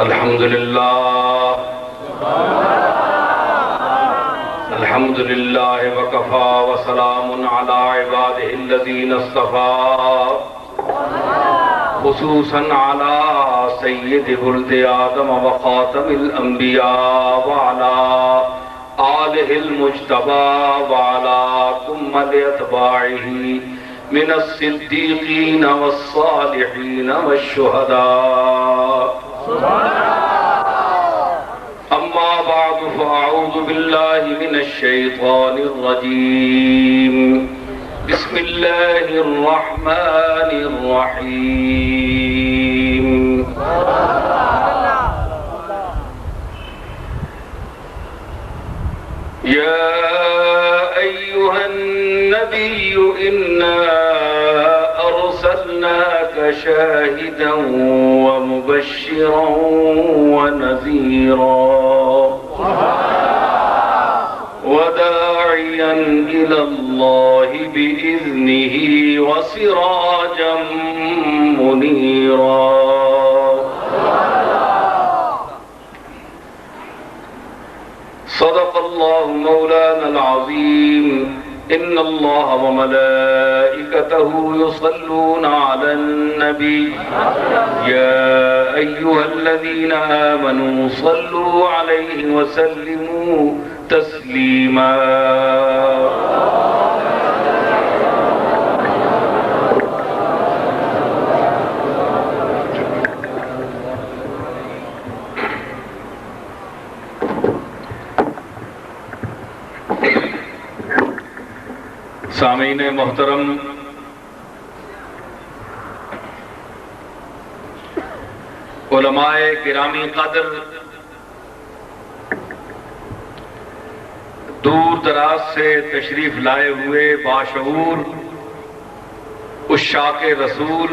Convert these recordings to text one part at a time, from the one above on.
الحمد لله وكفى وسلام على عباده الذين اصطفى خصوصا على سيد ولد آدم وخاتم الأنبياء وعلى آله المجتبى وعلى كمل أتباعه من الصديقين والصالحين والشهداء. أما بعد فأعوذ بالله من الشيطان الرجيم. بسم الله الرحمن الرحيم. يا أيها النبي إنا أرسلناك شاهدا ومبشرا ونذيرا وداعيا إلى الله بإذنه وسراجا منيرا. صدق الله مولانا العظيم. إن الله وملائكته يصلون على النبي يا أيها الذين آمنوا صلوا عليه وسلموا تسليما. سامعین محترم، علماء گرامی قدر، دور دراز سے تشریف لائے ہوئے باشعور عشاق رسول،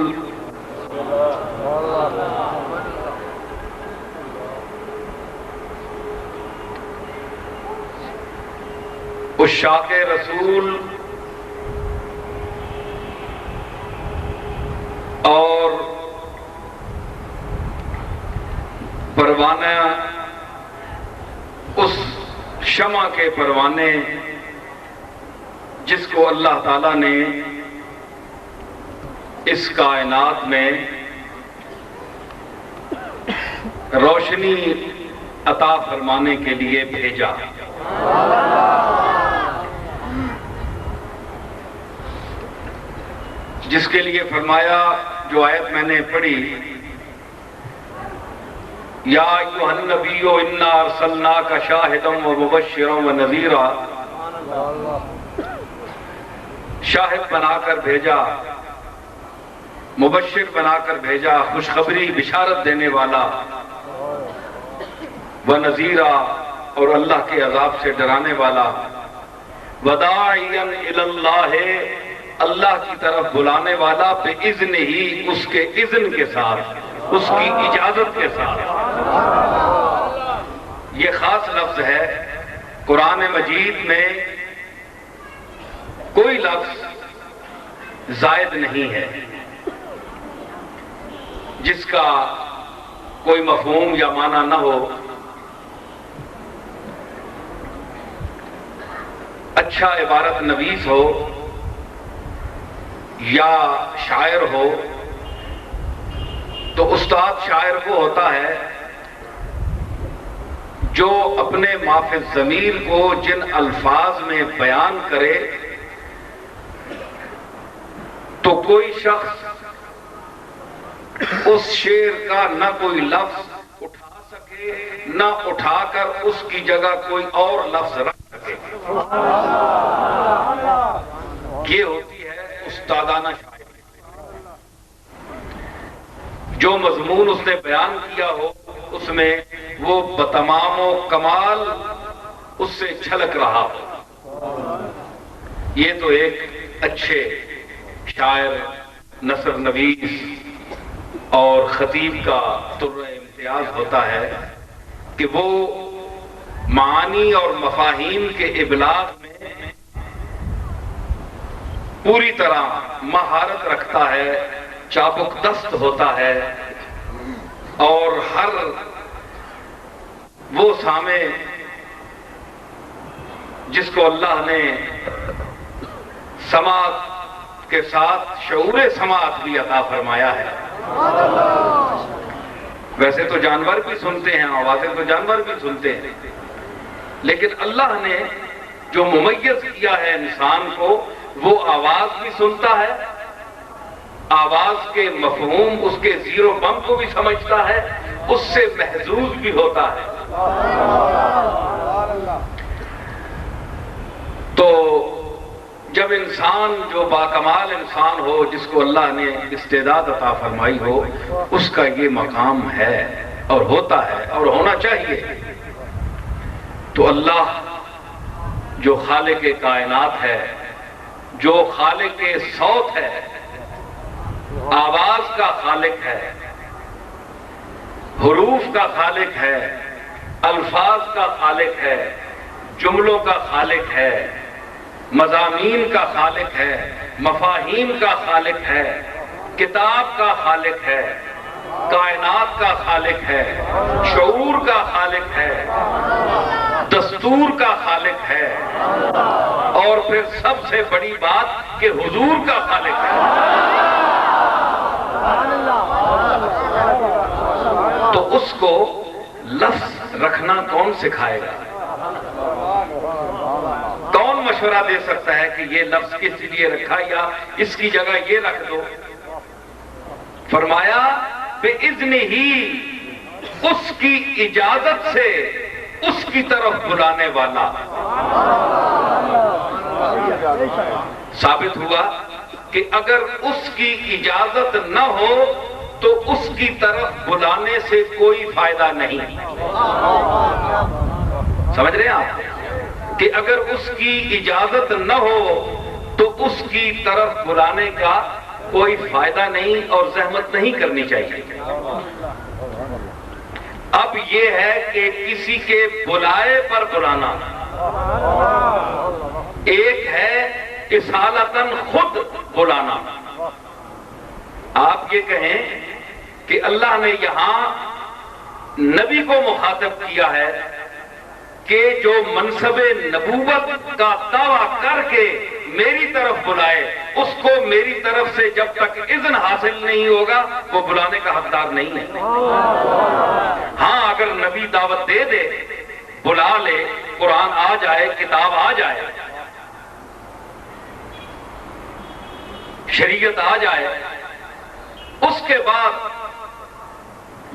عشاق رسول اور پروانہ، اس شمع کے پروانے جس کو اللہ تعالیٰ نے اس کائنات میں روشنی عطا فرمانے کے لیے بھیجا. جس کے لیے فرمایا، جو آیت میں نے پڑھی، یا ایھا النبی انا ارسلناک شاہدا ومبشرا ونذیرا، شاہد بنا کر بھیجا، مبشر بنا کر بھیجا، خوشخبری بشارت دینے والا، ونذیرا اور اللہ کے عذاب سے ڈرانے والا، وداعیا الی اللہ اللہ کی طرف بلانے والا، بِإِذْنِ ہی اس کے اذن کے ساتھ، اس کی اجازت کے ساتھ. یہ خاص لفظ ہے. قرآن مجید میں کوئی لفظ زائد نہیں ہے جس کا کوئی مفہوم یا معنی نہ ہو. اچھا عبارت نویس ہو یا شاعر ہو تو استاد شاعر کو ہوتا ہے جو اپنے مافِ ضمیر کو جن الفاظ میں بیان کرے تو کوئی شخص اس شعر کا نہ کوئی لفظ اٹھا سکے نہ اٹھا کر اس کی جگہ کوئی اور لفظ رکھ سکے. یہ ہوتی ہے استادانہ شاعری. جو مضمون اس نے بیان کیا ہو اس میں وہ بتمام و کمال اس سے جھلک رہا ہو. یہ تو ایک اچھے شاعر، نثر نویس اور خطیب کا طرز امتیاز ہوتا ہے کہ وہ معانی اور مفاہیم کے ابلاغ میں پوری طرح مہارت رکھتا ہے، چابک دست ہوتا ہے اور ہر وہ سامع جس کو اللہ نے سماعت کے ساتھ شعور سماعت بھی عطا فرمایا ہے. ویسے تو جانور بھی سنتے ہیں، آوازیں تو جانور بھی سنتے ہیں، لیکن اللہ نے جو ممیز کیا ہے انسان کو، وہ آواز بھی سنتا ہے، آواز کے مفہوم، اس کے زیرو بم کو بھی سمجھتا ہے، اس سے محظوظ بھی ہوتا ہے. تو جب انسان جو باکمال انسان ہو، جس کو اللہ نے استعداد عطا فرمائی ہو، اس کا یہ مقام ہے اور ہوتا ہے اور ہونا چاہیے. تو اللہ جو خالق کائنات ہے، جو خالق صوت ہے، آواز کا خالق ہے، حروف کا خالق ہے، الفاظ کا خالق ہے، جملوں کا خالق ہے، مضامین کا خالق ہے، مفاہیم کا خالق ہے، کتاب کا خالق ہے، کائنات کا خالق ہے، شعور کا خالق ہے، دستور کا خالق ہے، اور پھر سب سے بڑی بات کہ حضور کا خالق ہے. تو اس کو لفظ رکھنا کون سکھائے گا؟ کون مشورہ دے سکتا ہے کہ یہ لفظ کس لیے رکھا یا اس کی جگہ یہ رکھ دو؟ فرمایا بِإِذْنِهِ، اس کی اجازت سے اس کی طرف بلانے والا. ثابت ہوا کہ اگر اس کی اجازت نہ ہو تو اس کی طرف بلانے سے کوئی فائدہ نہیں. سمجھ رہے ہیں آپ کہ اگر اس کی اجازت نہ ہو تو اس کی طرف بلانے کا کوئی فائدہ نہیں اور زحمت نہیں کرنی چاہیے. اب یہ ہے کہ کسی کے بلائے پر بلانا، ایک ہے اصالتاً خود بلانا. آپ یہ کہیں کہ اللہ نے یہاں نبی کو مخاطب کیا ہے کہ جو منصب نبوت کا دعویٰ کر کے میری طرف بلائے، اس کو میری طرف سے جب تک اذن حاصل نہیں ہوگا وہ بلانے کا حقدار نہیں ہے. ہاں اگر نبی دعوت دے دے، بلا لے، قرآن آ جائے، کتاب آ جائے، شریعت آ جائے، اس کے بعد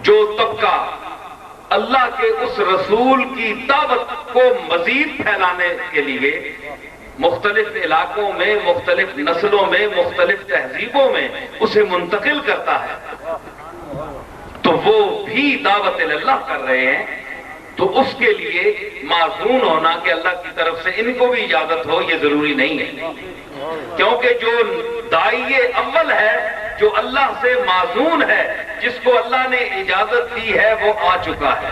جو طبقہ اللہ کے اس رسول کی دعوت کو مزید پھیلانے کے لیے مختلف علاقوں میں، مختلف نسلوں میں، مختلف تہذیبوں میں اسے منتقل کرتا ہے، تو وہ بھی دعوت اللہ کر رہے ہیں. تو اس کے لیے معذون ہونا کہ اللہ کی طرف سے ان کو بھی اجازت ہو، یہ ضروری نہیں ہے. کیونکہ جو داعی اول ہے، جو اللہ سے معذون ہے، جس کو اللہ نے اجازت دی ہے، وہ آ چکا ہے.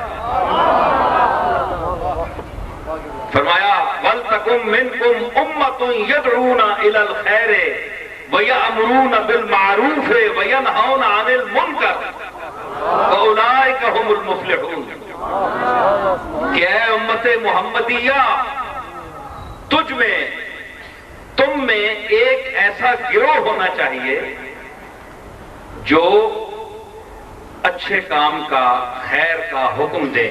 فرمایا وَلْتَكُن مِّنكُمْ أُمَّةٌ يَدْعُونَ إِلَى الْخَيْرِ وَيَأْمُرُونَ بِالْمَعْرُوفِ وَيَنْهَوْنَ عَنِ الْمُنكَرِ وَأُولَٰئِكَ هُمُ الْمُفْلِحُونَ. کہ اے امت محمدیہ، تجھ میں، تم میں ایک ایسا گروہ ہونا چاہیے جو اچھے کام کا، خیر کا حکم دے،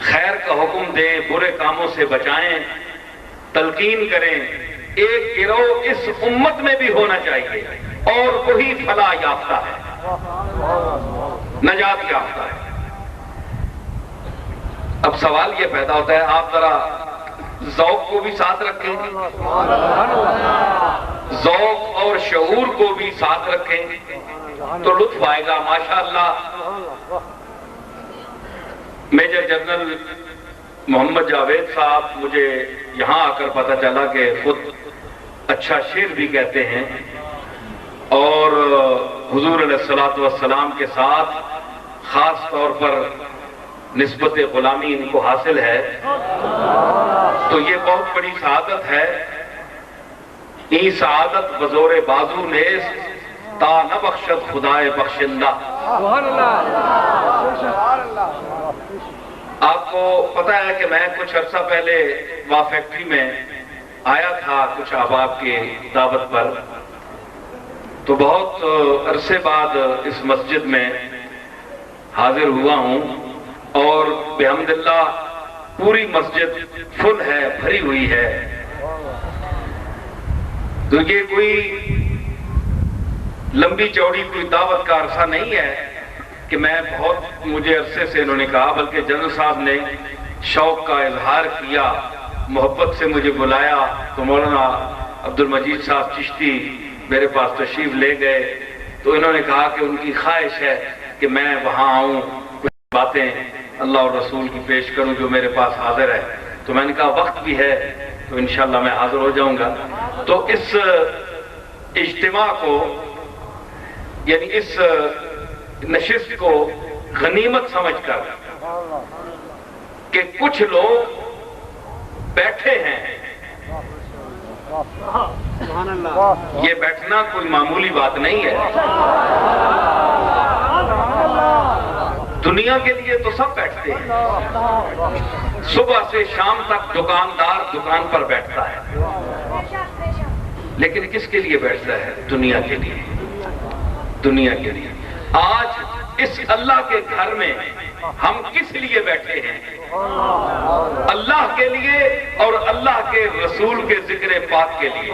خیر کا حکم دے، برے کاموں سے بچائیں، تلقین کریں. ایک گروہ اس امت میں بھی ہونا چاہیے اور وہی فلاح یافتہ ہے، نجات یافتہ ہے. اب سوال یہ پیدا ہوتا ہے، آپ ذرا ذوق کو بھی ساتھ رکھیں، ذوق اور شعور کو بھی ساتھ رکھیں تو لطف آئے گا. ماشاءاللہ میجر جنرل محمد جاوید صاحب، مجھے یہاں آ کر پتہ چلا کہ خود اچھا شعر بھی کہتے ہیں اور حضور علیہ الصلوۃ والسلام کے ساتھ خاص طور پر نسبت غلامی ان کو حاصل ہے. تو یہ بہت بڑی سعادت ہے. ای سعادت بزور بازو نیست تا نہ بخشد خدائے بخشندہ۔ آپ کو پتا ہے کہ میں کچھ عرصہ پہلے وہاں فیکٹری میں آیا تھا کچھ احباب کی دعوت پر، تو بہت عرصے بعد اس مسجد میں حاضر ہوا ہوں، اور بحمد اللہ پوری مسجد فل ہے، بھری ہوئی ہے۔ تو یہ کوئی لمبی چوڑی کوئی دعوت کا عرصہ نہیں ہے کہ میں بہت مجھے عرصے سے انہوں نے کہا، بلکہ جنرل صاحب نے شوق کا اظہار کیا، محبت سے مجھے بلایا، تو مولانا عبد المجید صاحب چشتی میرے پاس تشریف لے گئے، تو انہوں نے کہا کہ ان کی خواہش ہے کہ میں وہاں آؤں، کچھ باتیں اللہ اور رسول کی پیش کروں جو میرے پاس حاضر ہے۔ تو میں نے کہا وقت بھی ہے تو انشاءاللہ میں حاضر ہو جاؤں گا۔ تو اس اجتماع کو، یعنی اس نشست کو غنیمت سمجھ کر کہ کچھ لوگ بیٹھے ہیں، یہ بیٹھنا کوئی معمولی بات نہیں ہے۔ دنیا کے لیے تو سب بیٹھتے ہیں، صبح سے شام تک دکاندار دکان پر بیٹھتا ہے، لیکن کس کے لیے بیٹھتا ہے؟ دنیا کے لیے، دنیا کے لیے۔ آج اس اللہ کے گھر میں ہم کس لیے بیٹھے ہیں؟ اللہ کے لیے اور اللہ کے رسول کے ذکر پاک کے لیے۔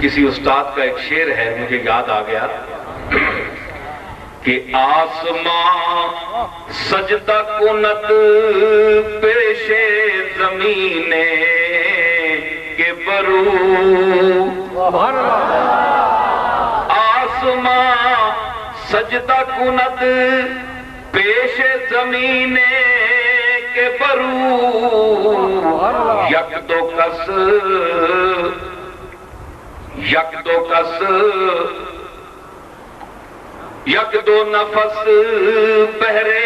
کسی استاد کا ایک شعر ہے، مجھے یاد آ گیا کہ آسمان سجدہ کند پیش زمین کے برو، آسمان سجدہ کند پیش زمین کے برو، یک دو کس یک دو کس یک دو نفس بہرے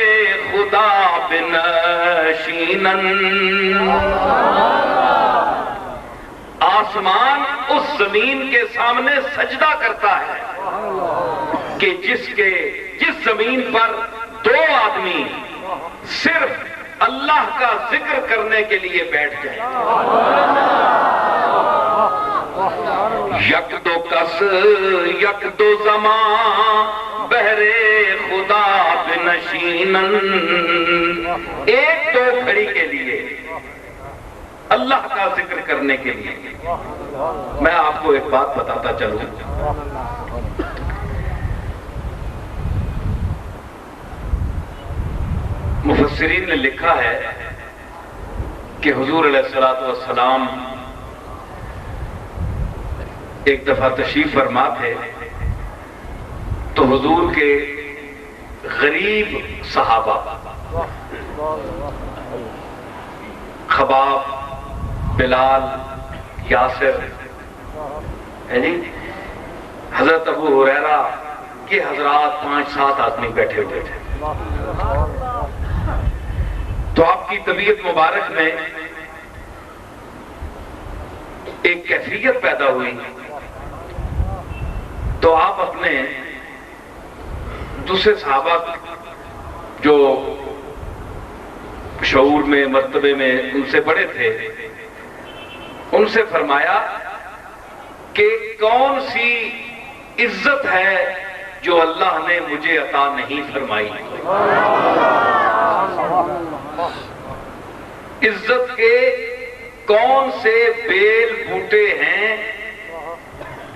خدا بنشینن۔ آسمان اس زمین کے سامنے سجدہ کرتا ہے کہ جس زمین پر دو آدمی صرف اللہ کا ذکر کرنے کے لیے بیٹھ جائیں۔ یک دو کس یک دو زمان بہرے خدا بنشینن، ایک دو گھڑی کے لیے اللہ کا ذکر کرنے کے لیے۔ میں آپ کو ایک بات بتاتا چلوں، مفسرین نے لکھا ہے کہ حضور علیہ السلام ایک دفعہ تشریف فرما تھے، تو حضور کے غریب صحابہ خباب، بلال، یاسر، حضرت ابو ہریرہ کے حضرات 5-7 آدمی بیٹھے ہوئے تھے۔ تو آپ کی طبیعت مبارک میں ایک کیفیت پیدا ہوئی، تو آپ اپنے دوسرے صحابہ جو شعور میں مرتبے میں ان سے بڑے تھے، ان سے فرمایا کہ کون سی عزت ہے جو اللہ نے مجھے عطا نہیں فرمائی؟ عزت کے کون سے بیل بوٹے ہیں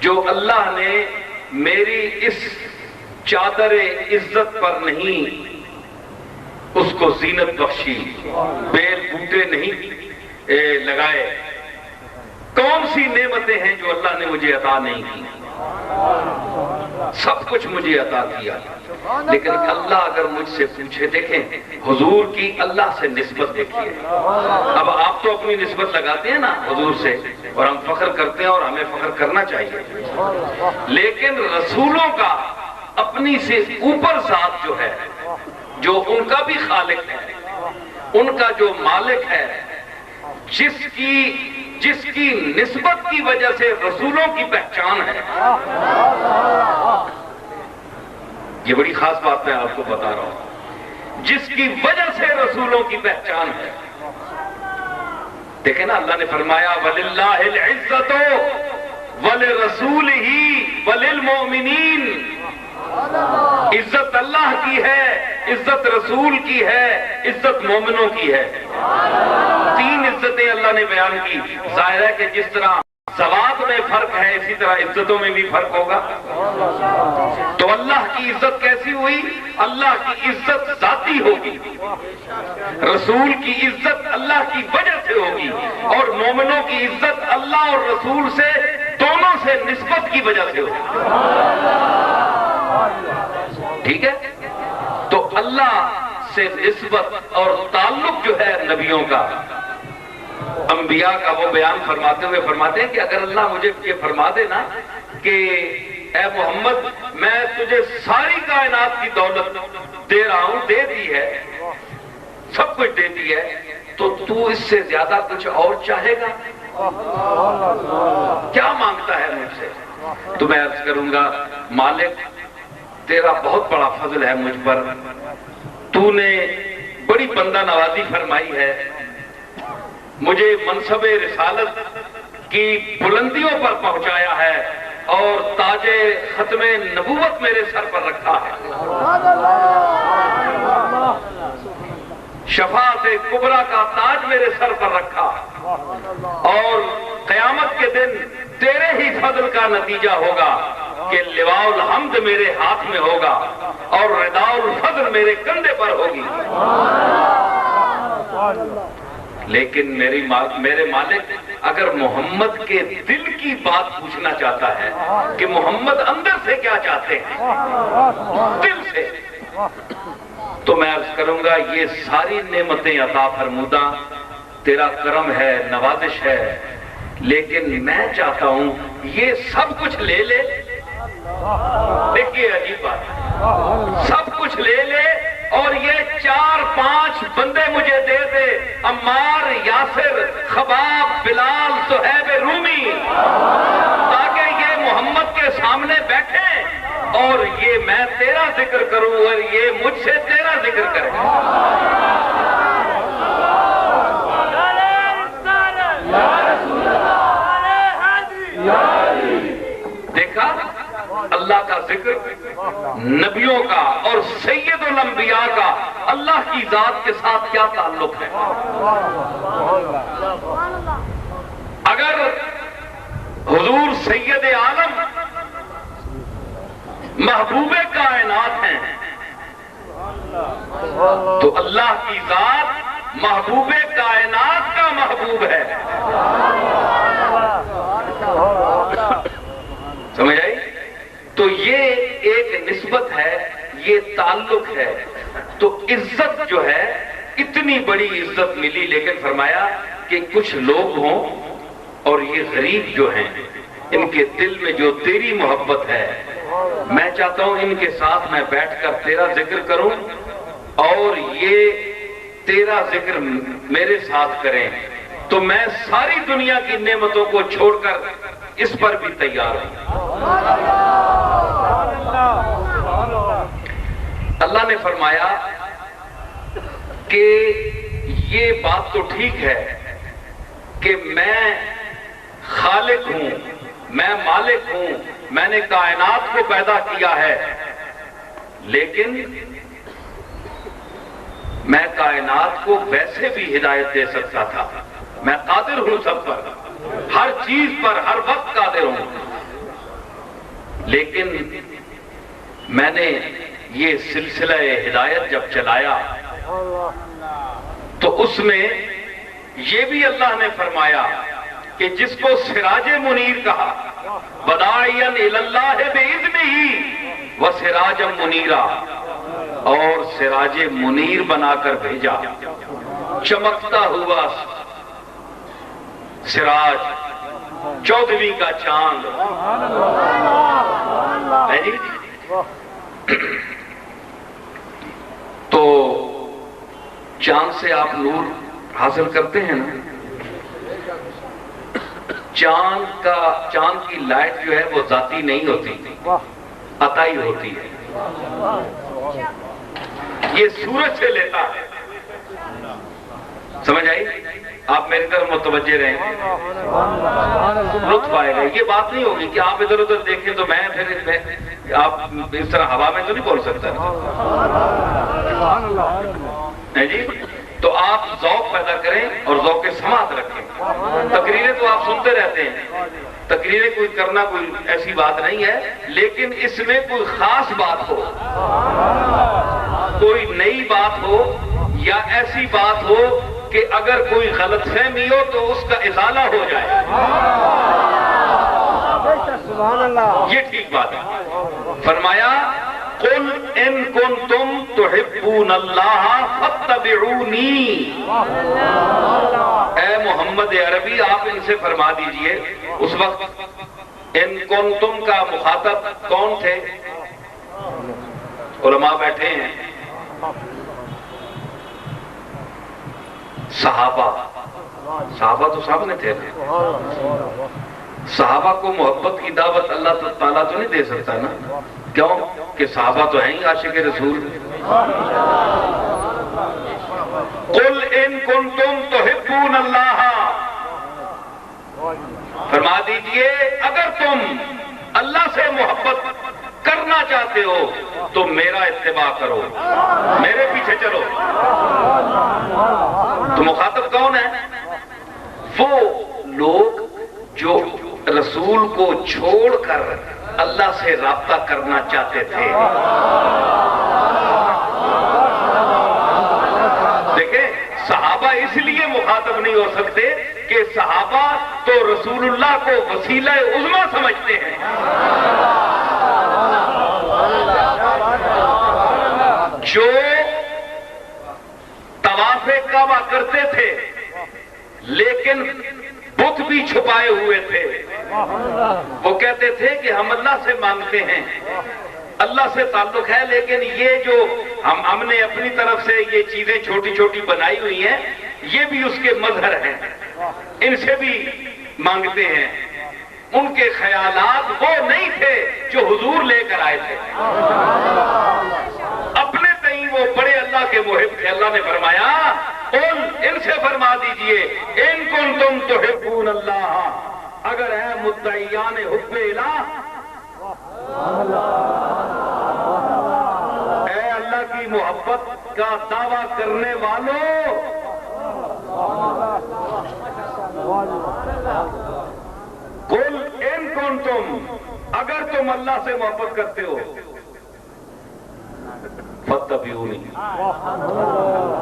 جو اللہ نے میری اس چادر عزت پر نہیں اس کو زینت بخشی، بیل بوٹے نہیں لگائے؟ کون سی نعمتیں ہیں جو اللہ نے مجھے عطا نہیں کی؟ سب کچھ مجھے عطا کیا، لیکن اللہ اگر مجھ سے پوچھے، دیکھیں حضور کی اللہ سے نسبت دیکھیے۔ اب آپ تو اپنی نسبت لگاتے ہیں نا حضور سے، اور ہم فخر کرتے ہیں اور ہمیں فخر کرنا چاہیے، لیکن رسولوں کا اپنی سے اوپر ذات جو ہے، جو ان کا بھی خالق ہے، ان کا جو مالک ہے، جس کی جس کی نسبت کی وجہ سے رسولوں کی پہچان ہے. یہ بڑی خاص بات میں آپ کو بتا رہا ہوں، جس کی وجہ سے رسولوں کی پہچان ہے. دیکھیں نا، اللہ نے فرمایا وَلِلَّهِ الْعِزَّةُ وَلِرَسُولِهِ وَلِلْمُؤْمِنِينَ. عزت اللہ کی ہے، عزت رسول کی ہے، عزت مومنوں کی ہے. تین عزتیں اللہ نے بیان کی. ظاہر ہے کہ جس طرح ثواب میں فرق ہے اسی طرح عزتوں میں بھی فرق ہوگا. تو اللہ کی عزت کیسی ہوئی؟ اللہ کی عزت ذاتی ہوگی، رسول کی عزت اللہ کی وجہ سے ہوگی، اور مومنوں کی عزت اللہ اور رسول سے دونوں سے نسبت کی وجہ سے ہوگی. ٹھیک ہے؟ تو اللہ سے نسبت اور تعلق جو ہے نبیوں کا، انبیاء کا، وہ بیان فرماتے ہوئے فرماتے ہیں کہ اگر اللہ مجھے یہ فرما دے نا کہ اے محمد میں تجھے ساری کائنات کی دولت دے رہا ہوں، دے دی ہے، سب کچھ دے دی ہے، تو اس سے زیادہ کچھ اور چاہے گا؟ کیا مانگتا ہے مجھ سے؟ تو میں عرض کروں گا مالک تیرا بہت بڑا فضل ہے مجھ پر، تو نے بڑی بندہ نوازی فرمائی ہے، مجھے منصب رسالت کی بلندیوں پر پہنچایا ہے اور تاج ختم نبوت میرے سر پر رکھا ہے، شفاعت کبریٰ کا تاج میرے سر پر رکھا، اور قیامت کے دن تیرے ہی فضل کا نتیجہ ہوگا کہ لواء الحمد میرے ہاتھ میں ہوگا اور رداء الفضل میرے کندھے پر ہوگی. لیکن میرے مالک اگر محمد کے دل کی بات پوچھنا چاہتا ہے کہ محمد اندر سے کیا چاہتے ہیں دل سے، تو میں عرض کروں گا یہ ساری نعمتیں عطا فرمودہ تیرا کرم ہے، نوازش ہے، لیکن میں چاہتا ہوں یہ سب کچھ لے لے. دیکھیے عجیب بات، سب کچھ لے لے اور یہ 4-5 بندے مجھے دے دے، عمار، یاسر، خباب، بلال، صہیب رومی، تاکہ یہ محمد کے سامنے بیٹھیں اور یہ میں تیرا ذکر کروں اور یہ مجھ سے تیرا ذکر کریں. دیکھا اللہ کا ذکر، نبیوں کا اور سید الانبیاء کا اللہ کی ذات کے ساتھ کیا تعلق ہے. اگر حضور سید عالم محبوب کائنات ہیں تو اللہ کی ذات محبوب کائنات کا محبوب ہے. سمجھ آئی؟ تو یہ ایک نسبت ہے، یہ تعلق ہے. تو عزت جو ہے اتنی بڑی عزت ملی، لیکن فرمایا کہ کچھ لوگ ہوں اور یہ غریب جو ہیں ان کے دل میں جو تیری محبت ہے، میں چاہتا ہوں ان کے ساتھ میں بیٹھ کر تیرا ذکر کروں اور یہ تیرا ذکر میرے ساتھ کریں، تو میں ساری دنیا کی نعمتوں کو چھوڑ کر اس پر بھی تیار ہوں. اللہ نے فرمایا کہ یہ بات تو ٹھیک ہے کہ میں خالق ہوں، میں مالک ہوں، میں نے کائنات کو پیدا کیا ہے، لیکن میں کائنات کو ویسے بھی ہدایت دے سکتا تھا. میں قادر ہوں سب پر، ہر چیز پر ہر وقت قادر ہوں، لیکن میں نے یہ سلسلہ ہدایت جب چلایا تو اس میں یہ بھی اللہ نے فرمایا کہ جس کو سراج منیر کہا، بداعیا الی اللہ باذنہ وسراجا منیرا، اور سراج منیر بنا کر بھیجا، چمکتا ہوا سراج، 14ویں کا چاند ہے جی. تو چاند سے آپ نور حاصل کرتے ہیں نا، چاند کی لائٹ جو ہے وہ ذاتی نہیں ہوتی، عطائی ہوتی ہے، یہ سورج سے لیتا ہے. سمجھ آئی؟ آپ میری طرف متوجہ رہیں، لطف آئے گا. یہ بات نہیں ہوگی کہ آپ ادھر ادھر دیکھیں تو میں پھر آپ اس طرح ہوا میں تو نہیں بول سکتا جی. تو آپ ذوق پیدا کریں اور ذوق کے سماعت رکھیں. تقریریں تو آپ سنتے رہتے ہیں، تقریریں کوئی کرنا کوئی ایسی بات نہیں ہے، لیکن اس میں کوئی خاص بات ہو، کوئی نئی بات ہو، یا ایسی بات ہو کہ اگر کوئی غلط فہمی ہو تو اس کا ازالہ ہو جائے. یہ ٹھیک بات ہے. فرمایا قل ان کنتم تحبون اللہ فاتبعونی. اے محمد عربی آپ ان سے فرما دیجئے. اس وقت ان کنتم کا مخاطب کون تھے؟ علماء بیٹھے ہیں، صحابہ تو سامنے تھے. صحابہ کو محبت کی دعوت اللہ تعالیٰ تو نہیں دے سکتا نا. کیوں کہ صحابہ تو ہیں ہی عاشق رسول. قل ان کنتم تحبون اللہ، فرما دیجئے اگر تم اللہ سے محبت کرنا چاہتے ہو تو میرا اتباع کرو، میرے پیچھے چلو. تو مخاطب کون ہے؟ وہ لوگ جو رسول کو چھوڑ کر اللہ سے رابطہ کرنا چاہتے تھے. دیکھیں صحابہ اس لیے مخاطب نہیں ہو سکتے کہ صحابہ تو رسول اللہ کو وسیلہ عظمیٰ سمجھتے ہیں. جو طواف کعبہ کرتے تھے لیکن بت بھی چھپائے ہوئے تھے، وہ کہتے تھے کہ ہم اللہ سے مانگتے ہیں، اللہ سے تعلق ہے، لیکن یہ جو ہم نے اپنی طرف سے یہ چیزیں چھوٹی چھوٹی بنائی ہوئی ہیں یہ بھی اس کے مظہر ہیں، ان سے بھی مانگتے ہیں. ان کے خیالات وہ نہیں تھے جو حضور لے کر آئے تھے. اپنے تئیں وہ بڑے اللہ کے محب تھے. اللہ نے فرمایا ان سے فرما دیجئے ان کنتم تحبون اللہ، اگر ہے مدعیان حب الہ، اے اللہ کی محبت کا دعویٰ کرنے والوں، قل ان کنتم، اگر تم اللہ سے محبت کرتے ہو فاتبعونی،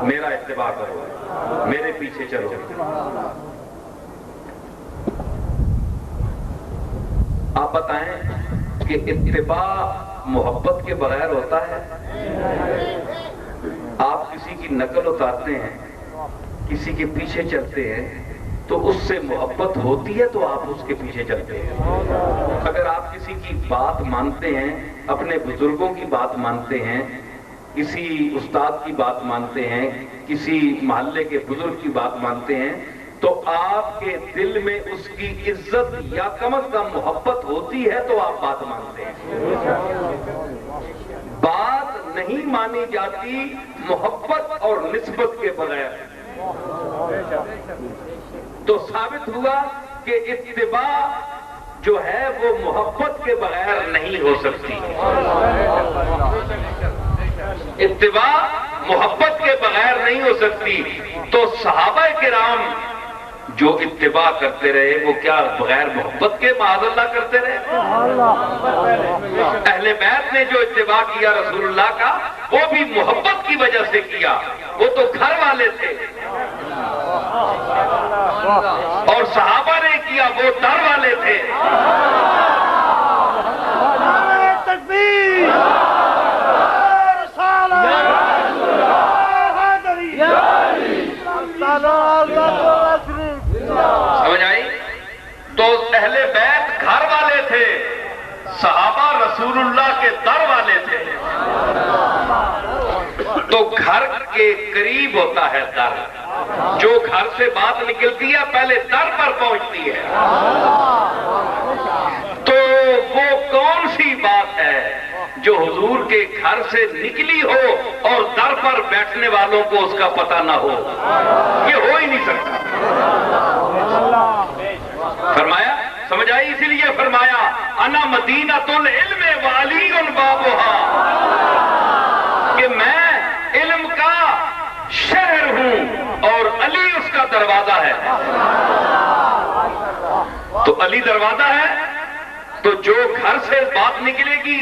میرا اتباع کرو، میرے پیچھے چلو. آپ بتائیں کہ اتباع محبت کے بغیر ہوتا ہے؟ آپ کسی کی نقل اتارتے ہیں، کسی کے پیچھے چلتے ہیں تو اس سے محبت ہوتی ہے تو آپ اس کے پیچھے چلتے ہیں. اگر آپ کسی کی بات مانتے ہیں، اپنے بزرگوں کی بات مانتے ہیں، کسی استاد کی بات مانتے ہیں، کسی محلے کے بزرگ کی بات مانتے ہیں، تو آپ کے دل میں اس کی عزت یا کم از کم محبت ہوتی ہے تو آپ بات مانتے ہیں. بات نہیں مانی جاتی محبت اور نسبت کے بغیر. تو ثابت ہوا کہ اتباع جو ہے وہ محبت کے بغیر نہیں ہو سکتی. اتباع محبت کے بغیر نہیں ہو سکتی. تو صحابہ کرام جو اتباع کرتے رہے وہ کیا بغیر محبت کے معاذ اللہ کرتے رہے؟ اہل بیت نے جو اتباع کیا رسول اللہ کا وہ بھی محبت کی وجہ سے کیا. وہ تو گھر والے تھے، اور صحابہ نے کیا وہ در والے تھے. سمجھ آئی؟ تو اہل بیت گھر والے تھے، صحابہ رسول اللہ کے در والے تھے. تو گھر کے قریب ہوتا ہے در. جو گھر سے بات نکلتی ہے پہلے در پر پہنچتی ہے. تو وہ کون سی بات ہے جو حضور کے گھر سے نکلی ہو اور در پر بیٹھنے والوں کو اس کا پتہ نہ ہو؟ یہ ہو ہی نہیں سکتا. فرمایا سمجھ آئی؟ اسی لیے فرمایا انا مدینۃ العلم وعلی بابھا، کہ میں علم کا شہر ہوں اور علی اس کا دروازہ ہے. تو علی دروازہ ہے تو جو گھر سے بات نکلے گی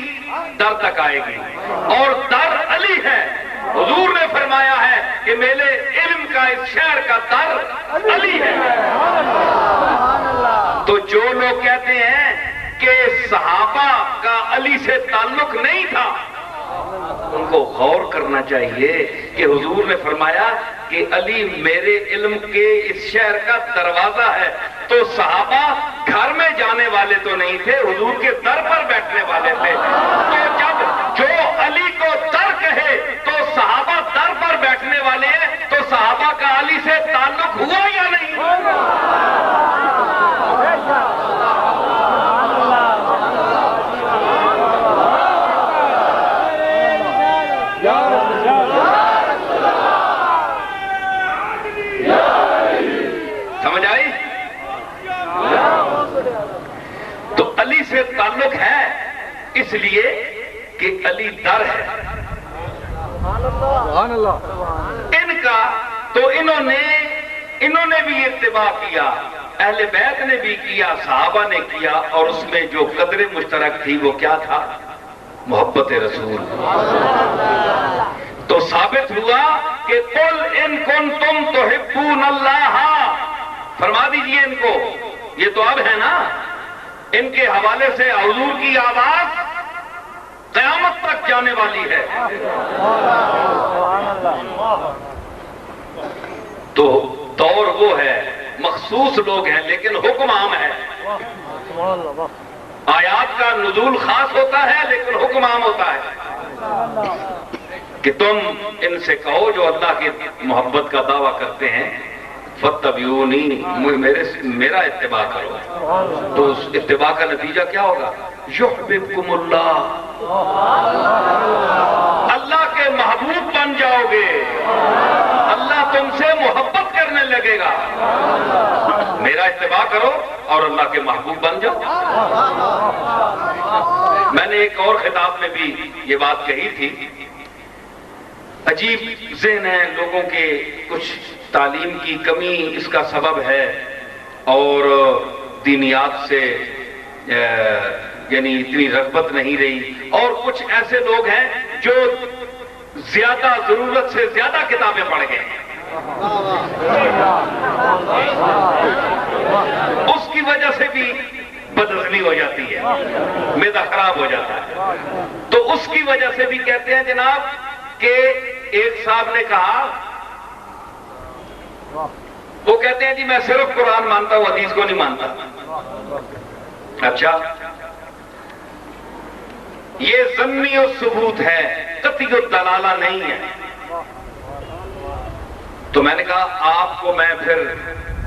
در تک آئے گی، اور در علی ہے. حضور نے فرمایا ہے کہ میرے علم کا اس شہر کا در علی ہے. تو جو لوگ کہتے ہیں کہ صحابہ کا علی سے تعلق نہیں تھا، ان کو غور کرنا چاہیے کہ حضور نے فرمایا کہ علی میرے علم کے اس شہر کا دروازہ ہے. تو صحابہ گھر میں جانے والے تو نہیں تھے، حضور کے در پر بیٹھنے والے تھے. تو جب جو علی کو در کہے تو صحابہ در پر بیٹھنے والے ہیں، تو صحابہ کا علی سے تعلق ہوا یا نہیں؟ سمجھ آئی؟ تو علی سے تعلق ہے اس لیے کہ علی در ہے. ان کا تو انہوں نے بھی اتباع کیا، اہل بیت نے بھی کیا، صحابہ نے کیا، اور اس میں جو قدر مشترک تھی وہ کیا تھا؟ محبت رسول. تو ثابت ہوا کہ قل ان کنتم تحبون اللہ، فرما دیجئے ان کو. یہ تو اب ہے نا، ان کے حوالے سے حضور کی آواز قیامت تک جانے والی ہے. تو دور وہ ہے، مخصوص لوگ ہیں لیکن حکم عام ہے. آیات کا نزول خاص ہوتا ہے لیکن حکم عام ہوتا ہے کہ تم ان سے کہو جو اللہ کی محبت کا دعویٰ کرتے ہیں، فاتبعونی، میرا اتباع کرو. تو اس اتباع کا نتیجہ کیا ہوگا؟ یحببکم اللہ، اللہ کے محبوب بن جاؤ گے، اللہ تم سے محبت کرنے لگے گا. میرا اتباع کرو اور اللہ کے محبوب بن جاؤ. میں نے ایک اور خطاب میں بھی یہ بات کہی تھی. عجیب ذہن ہے لوگوں کے، کچھ تعلیم کی کمی اس کا سبب ہے، اور دینیات سے یعنی اتنی رغبت نہیں رہی، اور کچھ ایسے لوگ ہیں جو زیادہ ضرورت سے زیادہ کتابیں پڑھ گئے. اس کی وجہ سے بھی بدہضمی ہو جاتی ہے، معدہ خراب ہو جاتا ہے. تو اس کی وجہ سے بھی کہتے ہیں جناب کہ ایک صاحب نے کہا، وہ کہتے ہیں جی میں صرف قرآن مانتا ہوں، حدیث کو نہیں مانتا. اچھا، یہ ضمنی الثبوت ہے، قطعی الدلالہ نہیں ہے. تو میں نے کہا آپ کو میں پھر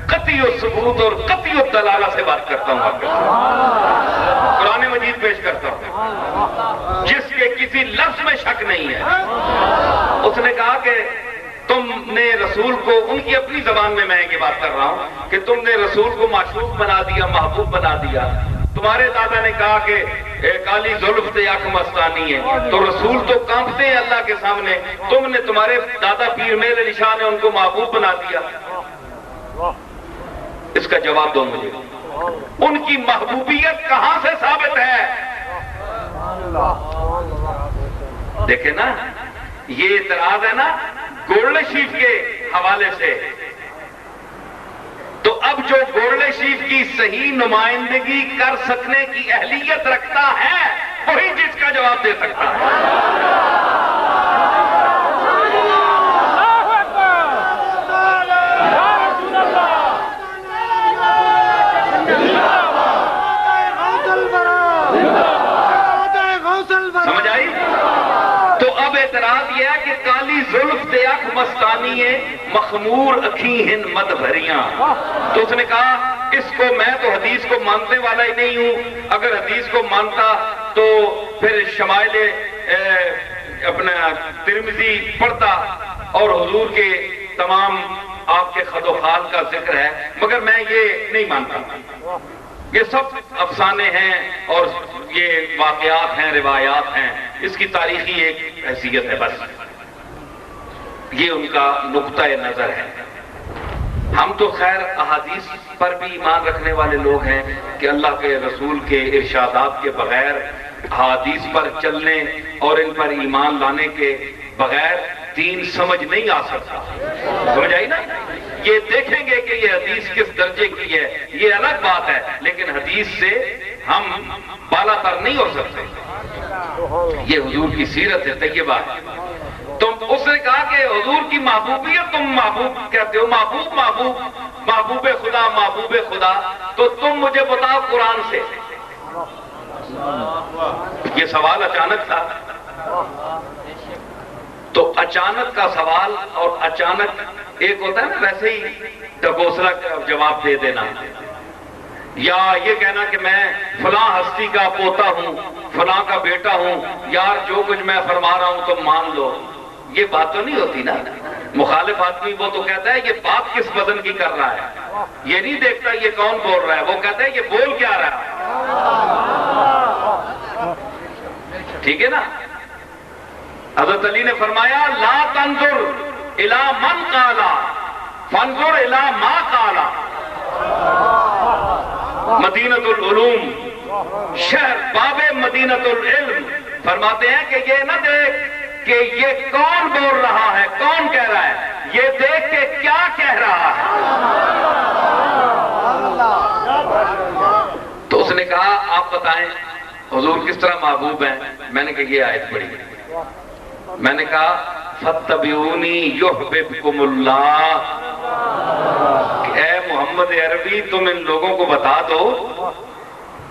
قطعی الثبوت اور قطعی الدلالہ سے بات کرتا ہوں. آپ کو قرآن مجید پیش کرتا ہوں جس کے کسی لفظ میں شک نہیں ہے. اس نے کہا کہ تم نے رسول کو، ان کی اپنی زبان میں میں یہ بات کر رہا ہوں، کہ تم نے رسول کو معشوق بنا دیا، محبوب بنا دیا. تمہارے دادا نے کہا کہ کالی زلف تے اکھ مستانی ہے، تو رسول تو کانپتے ہیں اللہ کے سامنے. تم نے، تمہارے دادا پیر میر علی شاہ نے ان کو محبوب بنا دیا. اس کا جواب دو مجھے، ان کی محبوبیت کہاں سے ثابت ہے؟ دیکھیں نا، یہ اعتراض ہے نا گولڈ شریف کے حوالے سے. تو اب جو گولڈ شریف کی صحیح نمائندگی کر سکنے کی اہلیت رکھتا ہے وہی جس کا جواب دے سکتا ہے. سمجھ آئی؟ تو اب اعتراض یہ ہے کہ کالی زلف دے اکھ مستانی ہے مخمور اکھی ہن مد بھریاں. تو اس نے کہا اس کو میں تو حدیث کو ماننے والا ہی نہیں ہوں, اگر حدیث کو مانتا تو پھر شمائل اپنا ترمذی پڑھتا اور حضور کے تمام آپ کے خد و خال کا ذکر ہے, مگر میں یہ نہیں مانتا. یہ سب افسانے ہیں اور یہ واقعات ہیں, روایات ہیں, اس کی تاریخی ایک حیثیت ہے بس. یہ ان کا نقطہ نظر ہے. ہم تو خیر احادیث پر بھی ایمان رکھنے والے لوگ ہیں کہ اللہ کے رسول کے ارشادات کے بغیر احادیث پر چلنے اور ان پر ایمان لانے کے بغیر دین سمجھ نہیں آ سکتا. سمجھ آئی نا؟ یہ دیکھیں گے کہ یہ حدیث کس درجے کی ہے یہ الگ بات ہے, لیکن حدیث سے ہم بالا تر نہیں ہو سکتے. یہ حضور کی سیرت ہے طیبہ. تم اس نے کہا کہ حضور کی محبوبیت تم محبوب کہتے ہو, محبوب محبوب محبوب خدا محبوب خدا, تو تم مجھے بتاؤ قرآن سے. یہ سوال اچانک تھا. تو اچانک کا سوال اور اچانک ایک ہوتا ہے نا ویسے ہی ڈگوسلا جواب دے دینا, یا یہ کہنا کہ میں فلاں ہستی کا پوتا ہوں, فلاں کا بیٹا ہوں, یار جو کچھ میں فرما رہا ہوں تم مان لو. یہ بات تو نہیں ہوتی نا. مخالف آدمی وہ تو کہتا ہے یہ بات کس وزن کی کر رہا ہے, یہ نہیں دیکھتا یہ کون بول رہا ہے, وہ کہتا ہے یہ بول کیا رہا ہے. ٹھیک ہے نا؟ حضرت علی نے فرمایا لا تنظر الی من قالا فانظر الی ما قالا. مدینۃ العلوم شہر باب مدینۃ العلم فرماتے ہیں کہ یہ نہ دیکھ کہ یہ کون بول رہا ہے, کون کہہ رہا ہے, یہ دیکھ کے کیا کہہ رہا ہے. تو اس نے کہا آپ بتائیں حضور کس طرح محبوب ہیں. میں نے کہا یہ آیت پڑھی. میں نے کہا فَاتَّبِعُونِي يُحْبِبْكُمُ اللَّهُ, اے محمد عربی تم ان لوگوں کو بتا دو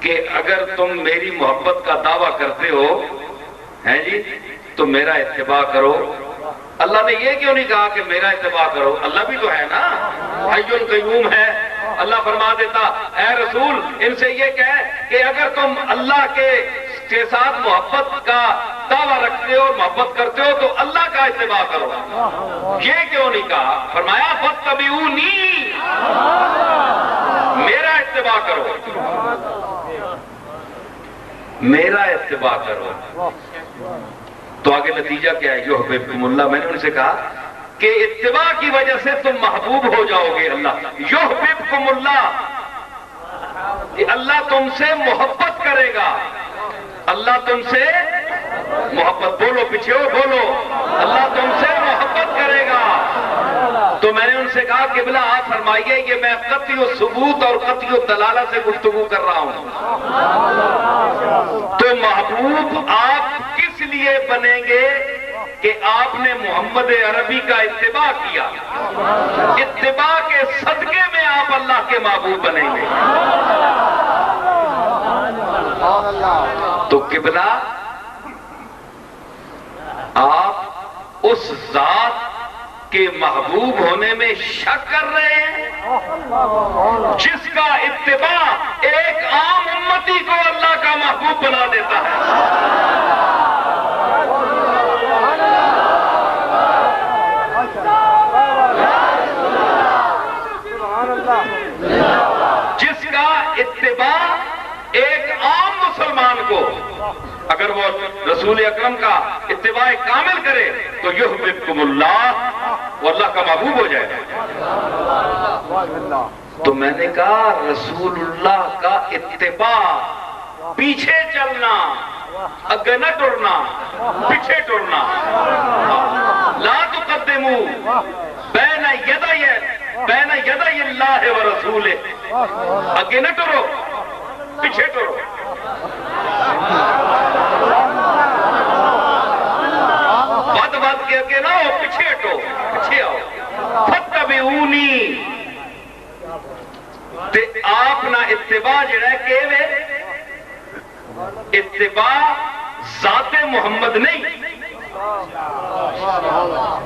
کہ اگر تم میری محبت کا دعویٰ کرتے ہو ہیں جی تو میرا اتباع کرو. اللہ نے یہ کیوں نہیں کہا کہ میرا اتباع کرو؟ اللہ بھی تو ہے نا, حی القیوم ہے. اللہ فرما دیتا اے رسول ان سے یہ کہے کہ اگر تم اللہ کے ساتھ محبت کا دعویٰ رکھتے ہو اور محبت کرتے ہو تو اللہ کا اتباع کرو. یہ کیوں نہیں کہا؟ فرمایا فَاتَّبِعُونِي, میرا اتباع کرو, میرا اتباع کرو. تو آگے نتیجہ کیا ہے؟ یحببکم اللہ. میں نے ان سے کہا کہ اتباع کی وجہ سے تم محبوب ہو جاؤ گے. اللہ یحببکم اللہ, اللہ تم سے محبت کرے گا. اللہ تم سے محبت, بولو پیچھے ہو بولو, اللہ تم سے محبت کرے گا. تو میں نے ان سے کہا قبلہ آپ فرمائیے یہ میں قطعی و ثبوت اور قطعی و دلالہ سے گفتگو کر رہا ہوں. تو محبوب آپ کس لیے بنیں گے کہ آپ نے محمد عربی کا اتباع کیا. اتباع کے صدقے میں آپ اللہ کے محبوب بنیں گے. تو قبلہ آپ اس ذات کے محبوب ہونے میں شک کر رہے ہیں جس کا اتباع ایک عام امتی کو اللہ کا محبوب بنا دیتا ہے. جس کا اتباع ایک عام مسلمان کو اگر وہ رسول اکرم کا اتباع کامل کرے تو یحببکم اللہ, وہ اللہ کا محبوب ہو جائے گا. تو میں نے کہا رسول اللہ کا اتباع پیچھے چلنا, اگے نہ ٹرنا, پیچھے ٹرنا. لا تقدموا بین یدی اللہ و رسولہ, اگے نہ ٹرو پیچھے ٹرو. بد کے اگے نہ ہو, پیچھے ہٹو, پیچھے آؤ. فَاتَّبِعُونِي, تے آپ نہ اتباع جڑا ہے کہ اتباع ذات محمد نہیں,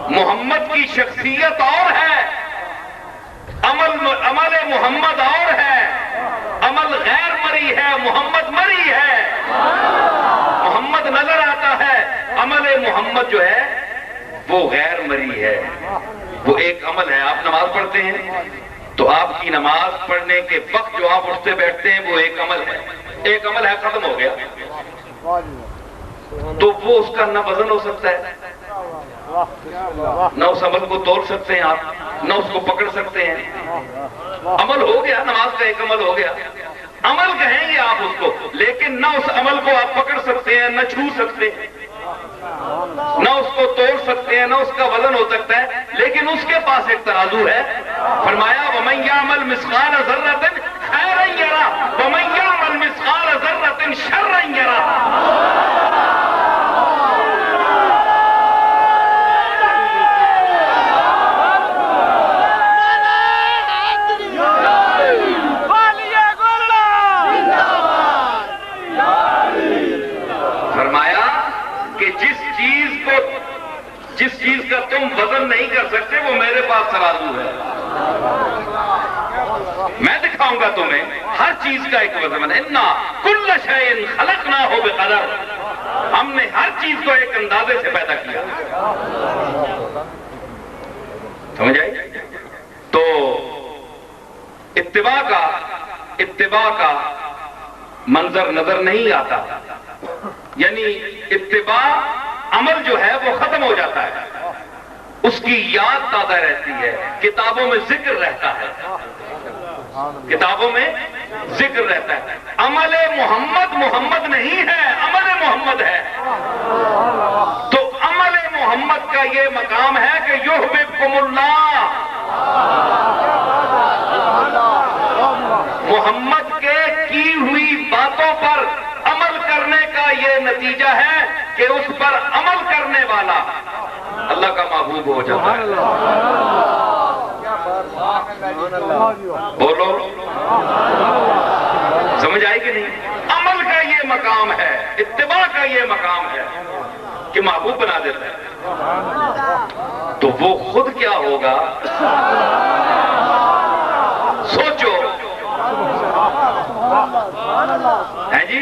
محمد کی شخصیت اور ہے، عمل محمد اور ہے، عمل غیر مری ہے، محمد مری ہے۔ محمد نظر آتا ہے، عمل محمد جو ہے وہ غیر مری ہے، وہ ایک عمل ہے۔ آپ نماز پڑھتے ہیں تو آپ کی نماز پڑھنے کے وقت جو آپ اٹھتے بیٹھتے ہیں وہ ایک عمل ہے، ایک عمل ہے، ختم ہو گیا۔ تو وہ اس کا نہ وزن ہو سکتا ہے، نہ اس عمل کو توڑ سکتے ہیں آپ، نہ اس کو پکڑ سکتے ہیں۔ عمل ہو گیا، نماز کا ایک عمل ہو گیا، عمل کہیں گے آپ اس کو، لیکن نہ اس عمل کو آپ پکڑ سکتے ہیں، نہ چھو سکتے ہیں، نہ اس کو توڑ سکتے ہیں، نہ اس کا وزن ہو سکتا ہے، لیکن اس کے پاس ایک ترازو ہے۔ فرمایا وَمَن يَعْمَلْ مِثْقَالَ ذَرَّةٍ خَيْرًا يَرَهُ وَمَن يَعْمَلْ مِثْقَالَ ذَرَّةٍ شَرًّا يَرَهُ۔ فرمایا کہ جس چیز کا تم وزن نہیں کر سکتے وہ میرے پاس ترازو ہے، میں دکھاؤں گا تمہیں ہر چیز کا ایک وزن ہے۔ اِنَّا كُلَّ شَيْءٍ خَلَقْنَاهُ بِقَدَرٍ، ہم نے ہر چیز کو ایک اندازے سے پیدا کیا۔ سمجھ آئی؟ تو اتباع کا منظر نظر نہیں آتا، یعنی اتباع عمل جو ہے وہ ختم ہو جاتا ہے، اس کی یاد تازہ رہتی ہے، کتابوں میں ذکر رہتا ہے، کتابوں میں ذکر رہتا ہے۔ عمل محمد محمد نہیں ہے، عمل محمد ہے۔ تو عمل محمد کا یہ مقام ہے کہ یحببکم اللہ، محمد کے کی ہوئی باتوں پر عمل کرنے کا یہ نتیجہ ہے کہ اس پر عمل کرنے والا اللہ کا محبوب ہو جاتا ہے۔ بولو، سمجھ آئی کہ نہیں؟ عمل کا یہ مقام ہے، اتباع کا یہ مقام ہے کہ محبوب بنا دیتا ہے۔ تو وہ خود کیا ہوگا سوچو، ہے جی،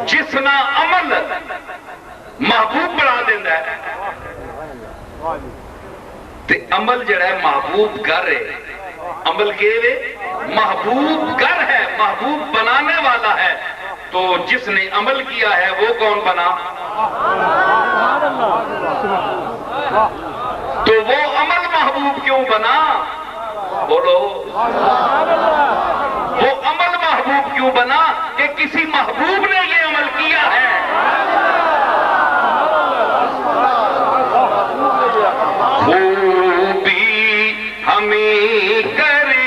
جس نہ عمل محبوب بنا دینا ہے، تے عمل جڑا ہے محبوب کر ہے، عمل کے محبوب کر ہے، محبوب بنانے والا ہے۔ تو جس نے عمل کیا ہے وہ کون بنا؟ تو وہ عمل محبوب کیوں بنا؟ بولو، وہ عمل محبوب کیوں بنا کہ کسی محبوب نے یہ عمل کیا ہے۔ خوبی ہمیں کرشمہ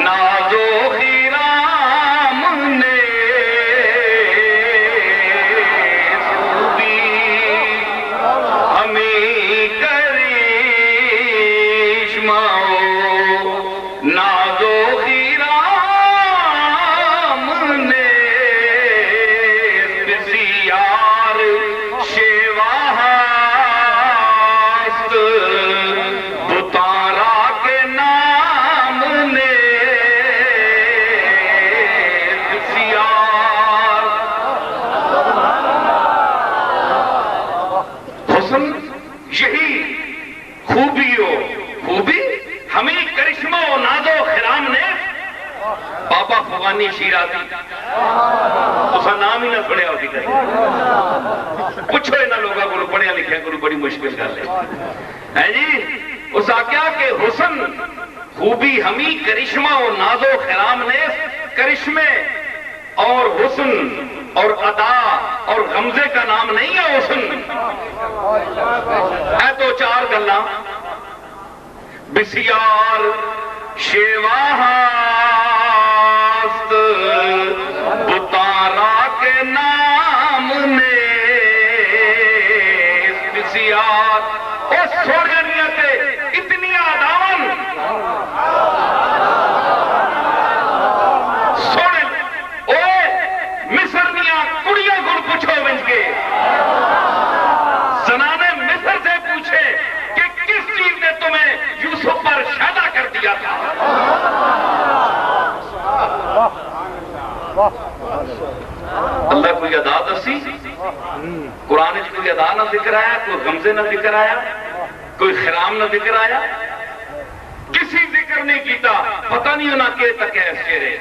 ناز و خرام نے، خوبی ہمیں کرشمہ ناز و خرام نے، بسیار شیواہست بطارہ کے نام نے، بسیار حسن یہی خوبی ہو، خوبی ہمیں کرشمہ و ناز و خرام نے۔ بابا فغانی شیرازی اسا نام ہی نہ سنیا ہوتی کہیں، پوچھو انہاں لوگاں کو پڑھیا لکھیا کو بڑی مشکل گل ہے جی۔ اس آکیا کہ حسن خوبی ہمیں کرشمہ و ناز و خرام نے، کرشمے اور حسن اور ادا اور غمزے کا نام نہیں ہے حسن۔ اے تو چار گلاں، بسیار شیواہست بطارہ کے نام نے، بسیار او سوڑیاں تے اتنی آداون سوڑے، او مصر دیاں کڑیاں اللہ کوئی ادا دسی قرآن کوئی ادا نہ ذکر آیا, کوئی غمزے نہ ذکر آیا, کوئی خرام نہ ذکر آیا, کسی ذکر نہیں کیتا. پتہ نہیں ہونا کہ تک ہے اس چہرے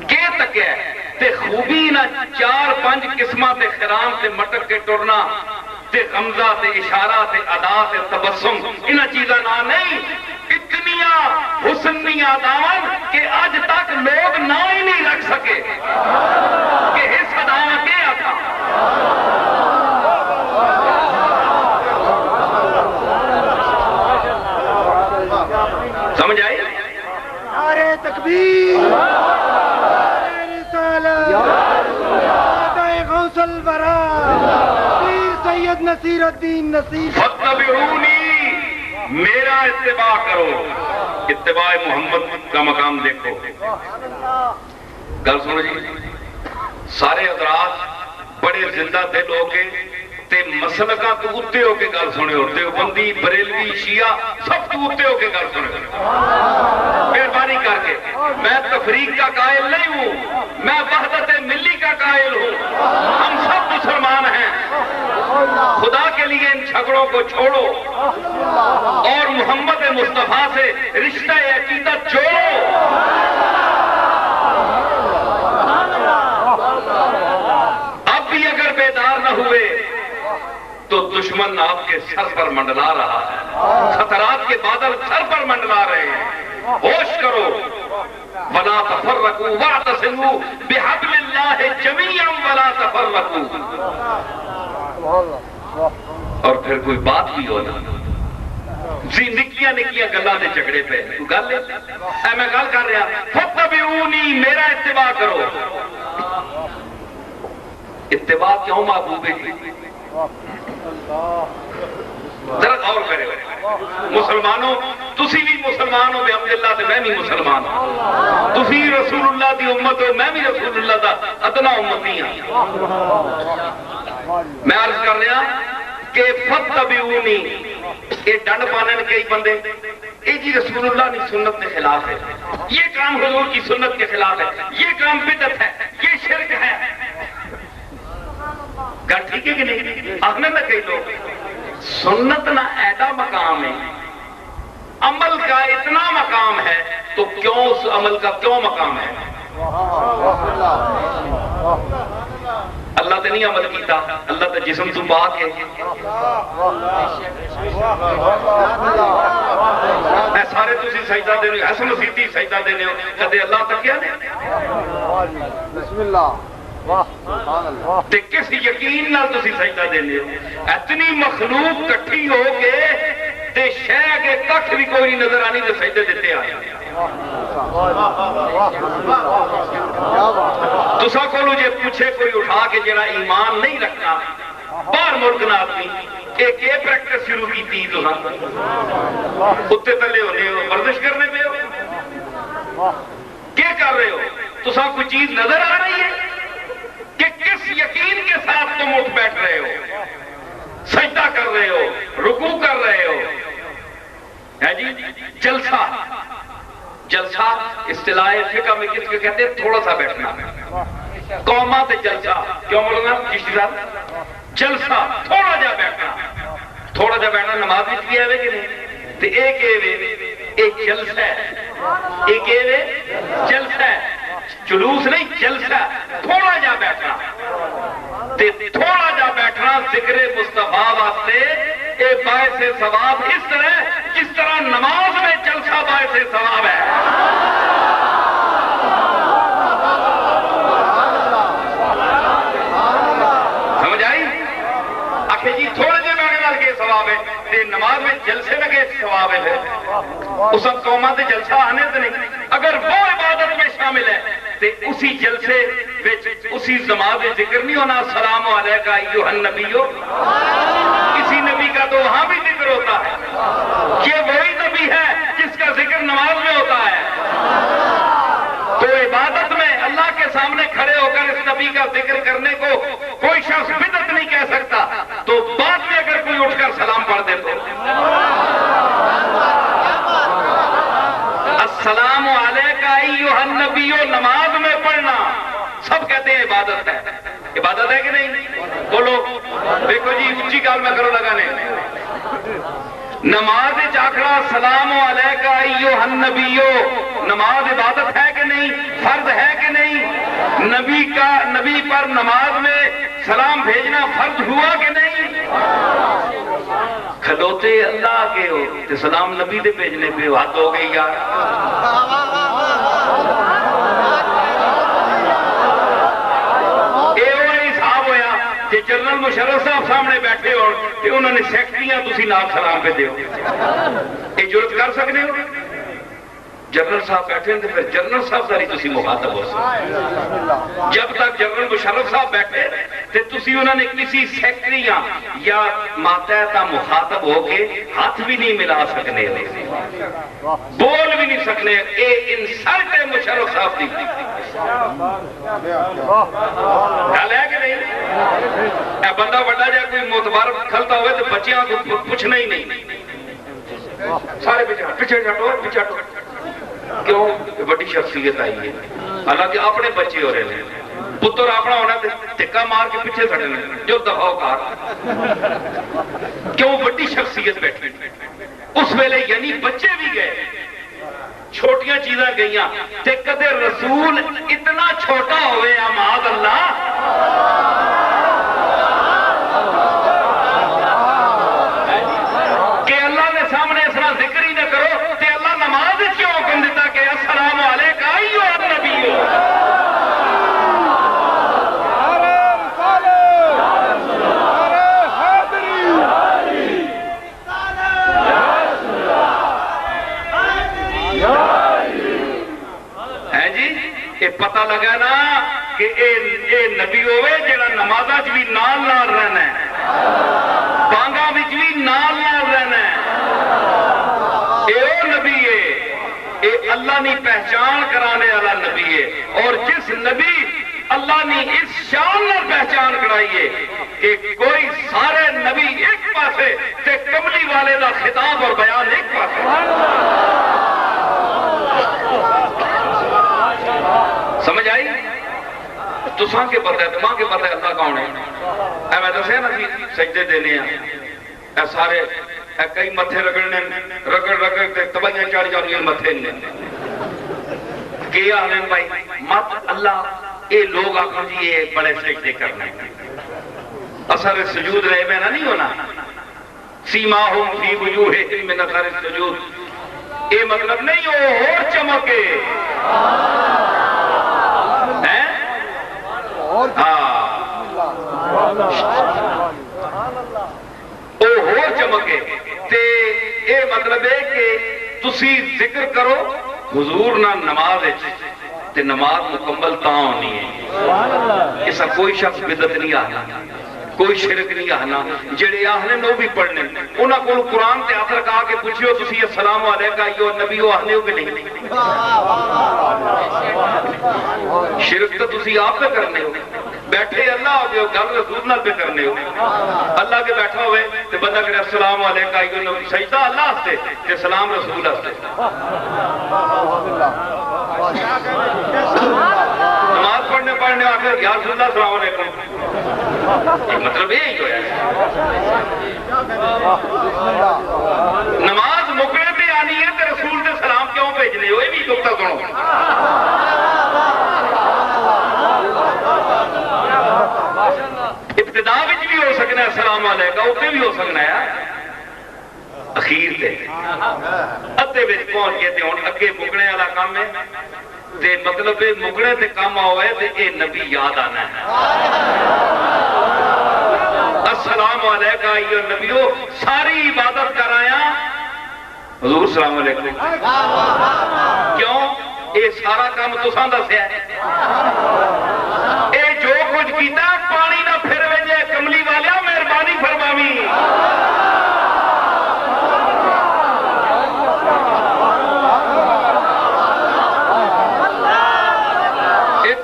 کہ تک ہے تے خوبی نہ 4-5 قسمہ تے خرام تے مٹک کے ٹرنا تے غمزہ تے اشارہ تے ادا تے تبسم انہاں چیزاں نہ نہیں. اتنیاں حسنیاں داون کہ آج تک لوگ نہ ہی نہیں رکھ سکے کہ اس داون کیا تھا. سمجھ آئی؟ نعرہ تکبیر، نعرہ رسالت، نعرہ غوث الورا، پیر سید نصیر الدین نصیر. فاتبعونی، میرا اتباع کرو. اتباع محمد کا مقام دیکھو. گل سنو جی, سارے حضرات بڑے زندہ دل ہو کے تے مسلکاں تو اتے ہو کے گل سنے ہو. دیوبندی, بریلوی, شیعہ سب تو اتے ہو کے گل سنے ہو. مہربانی کر کے, میں تفریق کا قائل نہیں ہوں, میں وحدت ملی کا قائل ہوں. ہم سب مسلمان ہیں. خدا کے لیے ان جھگڑوں کو چھوڑو اور محمد مصطفیٰ سے رشتہ عقیدت جوڑو. اب بھی اگر بیدار نہ ہوئے تو دشمن آپ کے سر پر منڈلا رہا ہے. خطرات کے بادل سر پر منڈلا رہے ہیں. ہوش کرو. وَلَا تَفَرَّقُوا وَاعْتَصِمُوا بِحَبْلِ اللَّهِ جَمِيعًا وَلَا تَفَرَّقُوا. اور پھر کوئی بات بھی ہو نا, نکیاں نکیاں گلاں دے جھگڑے پہ گل ہے. میں گل کر رہا, فَاتَّبِعُونِی, میرا اتباع کرو. اتباع کیوں محبوب ہے؟ ذرا غور کرے. مسلمانوں, تسی بھی مسلمان ہو بحمداللہ تے میں بھی مسلمان ہوں. تسی رسول اللہ دی امت ہو, میں بھی رسول اللہ دا ادنا امتی ہوں. میں عرض کر رہا کہ فاتبعونی, یہ ڈنڈ پانن کئی بندے یہ جی رسول اللہ کی سنت کے خلاف ہے, یہ کام حضور کی سنت کے خلاف ہے, یہ کام بدعت ہے, یہ شرک ہے. گل ٹھیک ہے کہ نہیں؟ آخنے نہ کئی لوگ سنت نہ ایڈا مقام ہے, عمل کا اتنا مقام ہے, تو کیوں اس عمل کا کیوں مقام ہے؟ اللہ تے نہیں عمل کیتا, اللہ تے جسم تو پاک ہے. اے سارے تسی سجدہ دینے ہو, حسن مسیحی سجدہ دینے ہو, کدے اللہ تک کیا نہیں؟ بسم اللہ. تے کس یقین نال تسی سجدہ دینے ہو؟ اتنی مخلوق کٹھی ہو کے تے شے کے کٹ بھی کوئی نظر آنی تے سجدے دیتے آئے. تسا کو جے پوچھے کوئی اٹھا کے جڑا ایمان نہیں رکھنا باہر ملک نہ آدمی, ایک یہ پریکٹس شروع کی تھی تو اتنے تلے ہونے ہو, ورزش کرنے پہ ہو, کیا کر رہے ہو؟ تسا کوئی چیز نظر آ رہی ہے کہ کس یقین کے ساتھ تم اٹھ بیٹھ رہے ہو, سجدہ کر رہے ہو, رکوع کر رہے ہو. ہے جی جلسہ, جلسہ اصطلاح فقہ میں کس کو کہتے ہیں؟ تھوڑا سا بیٹھنا. قومات جلسہ, کیوں بولنا کسی صاحب؟ جلسہ تھوڑا جا بیٹھنا. تھوڑا جا بیٹھنا نماز بھی کیا ہے کہ نہیں؟ تو ایک جلسہ ہے, ایک جلسہ ہے, جلوس نہیں جلسہ. تھوڑا جا بیٹھنا, تھوڑا جا بیٹھنا ذکر مصطفیٰ واسطے اے باعث ثواب اس طرح جس طرح نماز میں جلسہ باعث ثواب ہے. سمجھ آئی؟ آخر جی تھوڑے جے بیٹھنے لال کے ثواب ہے, نماز میں جلسے لگے ثواب ہے. اس وقت قومات جلسہ آنے سے نہیں, اگر وہ عبادت میں شامل ہے تو اسی جلسے اسی زمان میں ذکر نہیں ہونا السلام علیکہ ایھا النبی. کسی نبی کا تو وہاں بھی ذکر ہوتا ہے. یہ وہی نبی ہے جس کا ذکر نماز میں ہوتا ہے. تو عبادت میں اللہ کے سامنے کھڑے ہو کر اس نبی کا ذکر کرنے کو کوئی شخص بدعت نہیں کہہ سکتا. تو بعد میں اگر کوئی اٹھ کر سلام پڑھ دے تو السلام علیکہ ایھا النبی نماز میں پڑھنا سب کہتے ہیں عبادت ہے. عبادت ہے کہ نہیں؟ بولو. دیکھو جی اچھی گل میں کرو لگانے. نماز آخنا السلام علیکہ ایھا النبی نماز عبادت ہے کہ نہیں؟ فرض ہے کہ نہیں؟ نبی پر نماز میں سلام بھیجنا فرض ہوا کہ نہیں؟ کھلوتے اللہ کے ہو تو سلام نبی دے بھیجنے پہ حد ہو گئی یار. جنرل مشرف صاحب سامنے بیٹھے ہو تو انہوں نے سیکٹریاں تسی نال سلام پہ دیو. یہ جرت کر سکتے ہو؟ جنرل صاحب بیٹھے ہیں تو پھر جنرل صاحب ساری تسی مخاطب ہو سکتے. جب تک جنرل مشرف صاحب بیٹھے تو تسی انہوں نے کسی سیکٹریاں یا ماتحتہ مخاطب ہو کے ہاتھ بھی نہیں ملا سکنے, بول بھی نہیں سکنے. اے انسلٹ ہے مشرف صاحب دی. گل ہے کہ نہیں؟ اے بندہ بڑا جائے کوئی معتبر کھلتا ہوئے تو بچیاں کو پوچھنا ہی نہیں. سارے پیچھے ہٹو پیچھے ہٹو. کیوں؟ بڑی شخصیت آئی ہے. حالانکہ اپنے بچے ہو رہے ہیں, پتر اپنا ہونا دھکا مار کے پیچھے کھڑے جو دفاع کار. کیوں؟ بڑی شخصیت بیٹھی اس ویلے, یعنی بچے بھی گئے, چھوٹیاں چیزاں گئیاں تے کدے رسول اتنا چھوٹا ہوئے معاذ اللہ. کہ اللہ نے سامنے اس طرح ذکر ہی نہ کرو تے اللہ نماز کیوں حکم دیتا کہ السلام علیکہ ایھا النبی. پتہ لگا نا کہ اے نبی ہوئے جڑا نمازاں وچ بھی نال نال رہنا ہے, بانگاں وچ بھی نال نال رہنا ہے. اے او نبی ہے, اے اللہ نے پہچان کرانے والا نبی ہے. اور جس نبی اللہ نے اس شان نال پہچان کرائی ہے کہ کوئی سارے نبی ایک پاسے تے کملی والے دا خطاب اور بیان ایک پاسے. سمجھ آئی؟ تو ساں کے پتہ ہے, ماں کے پتہ ہے اللہ کون ہے. اے میں دسیا نا سجدے دینے ہیں, اے سارے اے کئی متھے رگڑنے رگڑ رگڑ تے تباہیاں چڑھ جاندیاں متھے نے. کیا آنے بھائی مت اللہ اے لوگ آخر جی یہ بڑے سجدے کرنے اثر سجود رہے میں نہ نہیں ہونا. سیماہم فی وجوہہم من اثر السجود, اے مطلب نہیں ہو اور چمکے چمکے تے اے مطلب ہے کہ تسی ذکر کرو حضور نہ نماز تے نماز مکمل تاں ہونی ہے. ایسا کوئی شخص بدعت نہیں آنا, کوئی شرک نہیں آنا. جڑے آہنے نو بھی پڑھنے انہاں کو قرآن تے ہاتھ رکھا کے پوچھو تسی السلام علیکہ ایھا النبی آہنے ہو کہ نہیں؟ شرک تو تسی آپ پہ کرنے ہو, بیٹھے اللہ ہو گئے ہو, گل رسول نال پہ کرنے ہو. اللہ کے بیٹھا ہوئے تو بندہ کرے السلام علیکہ ایھا النبی, سجدہ اللہ ہستے تے سلام رسول ہستے. نماز پڑھنے آخر یا رسول اللہ السلام علیکم, مطلب یہی ہویا ہے. نماز مکنے تے آنی ہے تے رسول تے سلام کیوں بھیجنے ہو, یہ بھی نقطہ سنو. ابتدا وچ بھی ہو سکنا ہے السلام علیکم, اوتے بھی ہو سکنا ہے اخیر تے ادھے وچ پہنچ کے تے ہن اگے مکنے والا کام ہے تے مطلب مکنے تے کام ہوئے تے اے نبی یاد آنا ہے. السلام علیکہ ایھا النبی, ساری عبادت کرایا حضور السلام علیکم. کیوں؟ اے سارا کام تساں دسیا ہے. اے جو کچھ کیتا پانی نہ پھر وجے کملی والیا مہربانی فرماوی.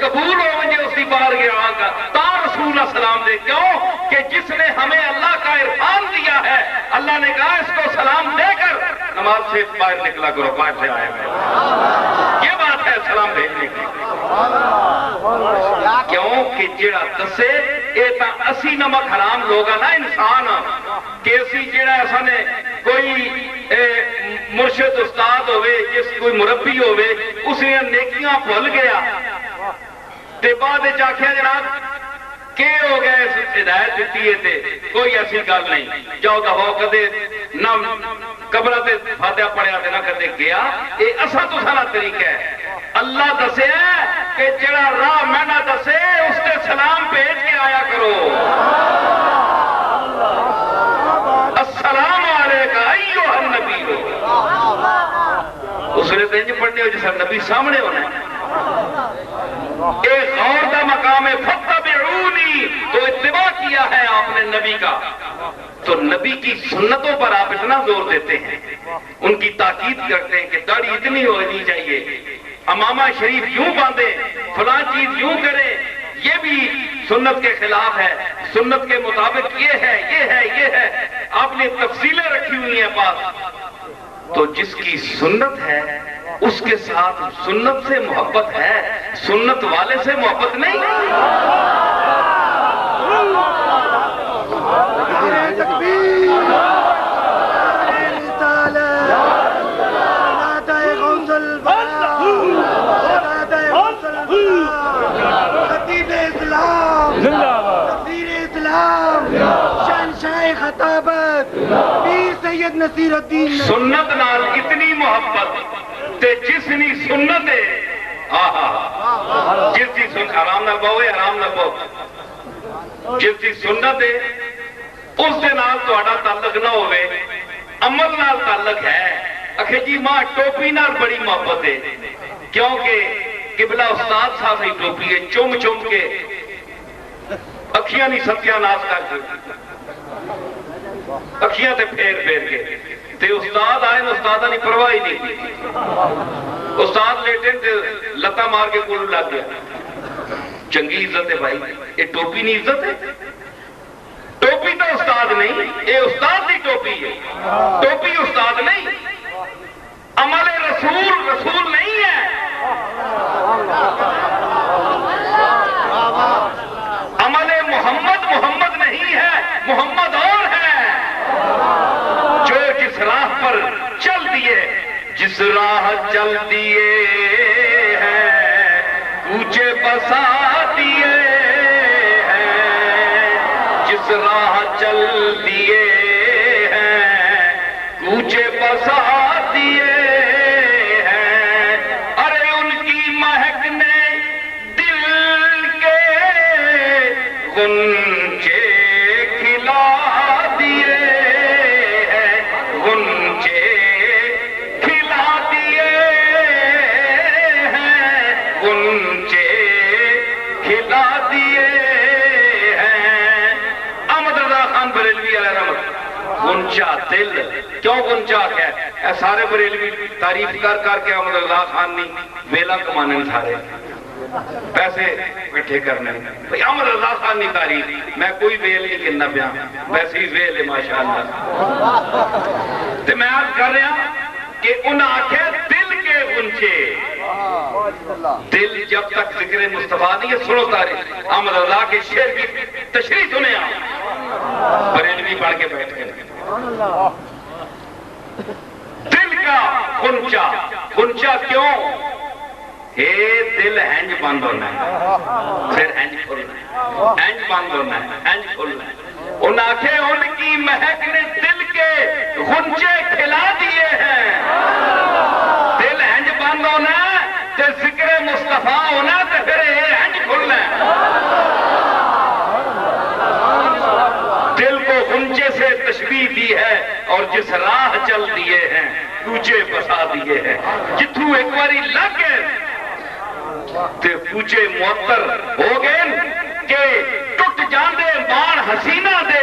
قبول ہو مجھے اس کی بار گیا کا تا رسول السلام دے. کیوں کہ جس نے ہمیں اللہ کا عرفان دیا ہے, اللہ نے کہا اس کو سلام دے کر نماز سے باہر نکلا کرو، باہر سے آیا کرو۔ یہ بات ہے سلام بھیجنے کی۔ کیوں کہ جڑا دسے اے تا اسی نمک حرام لوگا نا انسان کہ اسی جڑا ایسا نے کوئی مرشد استاد ہوئے، جس کوئی مربی ہوئے، اس نے نیکیاں بھول گیا تے بعد جاکھیا جناب کہ ہو گئے اس ہدایت دیتی ہے تے کوئی ایسی گل نہیں، جاؤ دا ہو کدے نہ قبرہ تے فاتحہ پڑھیا تے نہ کدے گیا۔ اے اسا تو سارا طریقہ ہے۔ اللہ دسے کہ جڑا راہ میں نہ دسے اس تے سلام بھیج کے آیا کرو۔ السلام علیکہ ایھا النبی، اس نے تنج پڑھنے ہو جیسا نبی سامنے ہونا ہے۔ ایک غور دا مقام ہے فتبعونی، تو اتباع کیا ہے آپ نے نبی کا، تو نبی کی سنتوں پر آپ اتنا زور دیتے ہیں، ان کی تاکید کرتے ہیں کہ داڑھی اتنی ہونی چاہیے، امامہ شریف یوں باندھے، فلاں چیز یوں کرے، یہ بھی سنت کے خلاف ہے، سنت کے مطابق یہ ہے، یہ ہے، یہ ہے، آپ نے تفصیلیں رکھی ہوئی ہیں پاس۔ تو جس کی سنت ہے اس کے ساتھ سنت سے محبت ہے، سنت والے سے محبت نہیں۔ خطیب اسلام، وزیر اسلام، شہنشاہ خطابت، پیر سید نصیر الدین۔ سنت نال اتنی محبت تے جس نی سنت ہے، جس دی سنت حرام نہ پاؤ، حرام نہ پاؤ، جس دی سنت ہے اس دے نال تہاڈا تعلق نہ ہوئے، عمل نال تعلق ہے۔ اکھے جی ماں ٹوپی نال بڑی محبت ہے، کیونکہ قبلہ استاد صاحب ہی ٹوپی ہے، چم چم کے اکھیاں نہیں ستیاں ناز کر کے اکھیاں تے پھیر پھیر کے تے استاد آئے نا، استادہ نہیں پرواہ ہی نہیں، استاد لیٹے تے لتا مار کے کولو لگ گیا۔ چنگی عزت ہے بھائی، یہ ٹوپی نہیں عزت ہے؟ ٹوپی تو استاد نہیں، یہ استاد دی ٹوپی ہے، ٹوپی استاد نہیں۔ عمل رسول رسول نہیں ہے، عمل محمد محمد نہیں ہے، محمد اور ہے۔ جو جس راہ پر چل دیے، جس راہ چل دیے ہیں، کوچے بسا دیے ہیں، جس راہ چل دیے ہیں، کوچے بسا دیے ہیں۔ ارے ان کی مہک نے دل کے غنچے کھلا دیے ہیں، غنچے کھلا دیے ہیں، غنچے کھلا دیے ہیں۔ احمد رضا خان بریلوی علیہ رحمت، غنچہ دل، کیوں غنچہ کیا ہے؟ اے سارے بریلوی تعریف کر کر کے احمد رضا خان نہیں ویلا کمانے سارے پیسے اکٹھے کرنے، بھئی احمد رضا خان نہیں تعریف، میں کوئی ویل نہیں کرنا پیا، ویسے ہی ویل ہے ماشاءاللہ۔ تو میں عرض کر رہا کہ انہاں آکھے دل کے غنچے، دل جب تک ذکر مصطفیٰ نہیں ہے، سنو تاریخ احمد رضا کے شعر کی تشریح سنے آپ، بریلوی پڑھ کے بیٹھ گئے۔ دل کا غنچہ، غنچہ کیوں؟ دل ہنج بند ہونا ہے، پھر ہنج کھلنا ہے، ہنج بند ہونا ہے، ہنج کھلنا ہے۔ انہاں آنکھیں ان کی مہک نے دل کے غنچے کھلا دیے ہیں۔ دل ہنج بند ہونا ہے تو ذکر مصطفیٰ ہونا ہے، تو پھر یہ ہنج کھلنا ہے۔ دل کو غنچے سے تشبیہ دی ہے اور جس راہ چل دیے ہیں، کوچے بسا دیے ہیں۔ جتھوں ایک باری لگ گئے تے کوچے معطر ہو گئے کہ ٹوٹ جاندے بان حسینہ دے